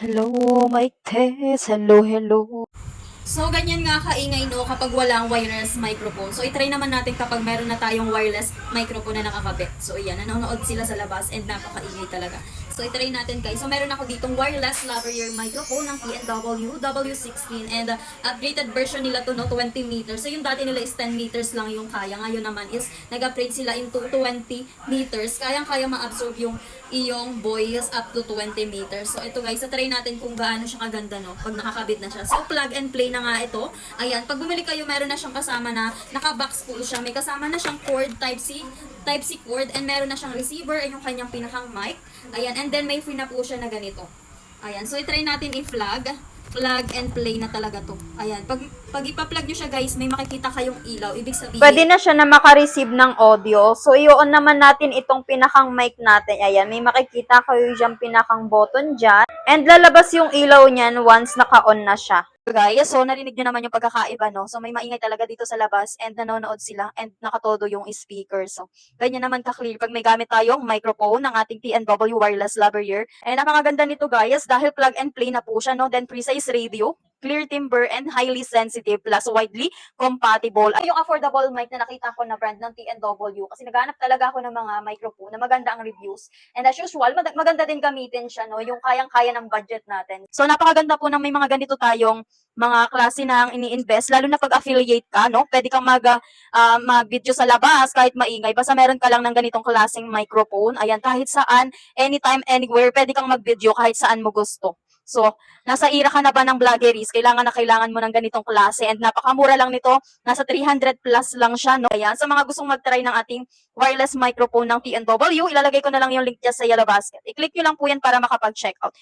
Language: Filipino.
Hello, Mike Tess. Hello, hello. So, ganyan nga kaingay no kapag walang wireless microphone. So, itry naman natin kapag meron na tayong wireless microphone na nakakabit. So, ayan, nanonood sila sa labas and napakaingay talaga. So, itry natin guys. So, meron ako ditong wireless lavalier microphone ng TNW W16 and upgraded version nila to no, 20 meters. So, yung dati nila is 10 meters lang yung kaya. Ngayon naman is nag-upgrade sila into 20 meters. Kayang-kaya ma-absorb yung iyong voice up to 20 meters. So, ito guys, try natin kung gaano siya kaganda no pag nakakabit na siya. So, plug and play na nga ito. Ayan, pag bumili kayo, meron na siyang kasama na naka-box po siya. May kasama na siyang cord, Type-C cord, and meron na siyang receiver, ay yung kanyang pinakang mic. Ayan, and then may free na po siya na ganito. Ayan, so i-try natin i-plug. Plug and play na talaga to. Ayan, pag ipa-plug nyo siya guys, may makikita kayong ilaw. Ibig sabihin, Pwede na siya na maka-receive ng audio. So, i-on naman natin itong pinakang mic natin. Ayan, may makikita kayo dyan pinakang button dyan. And lalabas yung ilaw niyan once naka-on na siya. Guys, so narinig nyo naman yung pagkakaiba, no? So, may maingay talaga dito sa labas and nanonood sila and nakatodo yung speaker. So, ganyan naman ka-clear pag may gamit tayong microphone ng ating TNW wireless lavalier. And napakaganda nito guys dahil plug and play na po siya, no? Then precise radio, clear timbre, and highly sensitive plus widely compatible. Ay, yung affordable mic na nakita ko na brand ng TNW kasi naghanap talaga ako ng mga microphone na maganda ang reviews. And as usual, maganda din gamitin siya, no? Yung kayang-kaya ng budget natin. So, napakaganda po ng may mga ganito tayong mga klase na ang ini-invest, lalo na pag affiliate ka, no? Pwede kang mag-video sa labas kahit maingay. Basta meron ka lang ng ganitong klaseng microphone. Ayan, kahit saan, anytime, anywhere, pwede kang mag-video kahit saan mo gusto. So, nasa era ka na ba ng vloggeries? Kailangan na kailangan mo ng ganitong klase and napakamura lang nito. Nasa 300 plus lang siya, no? Ayan, sa mga gustong mag-try ng ating wireless microphone ng TNW, ilalagay ko na lang yung link dyan sa yellow basket. I-click nyo lang po yan para makapag-check out.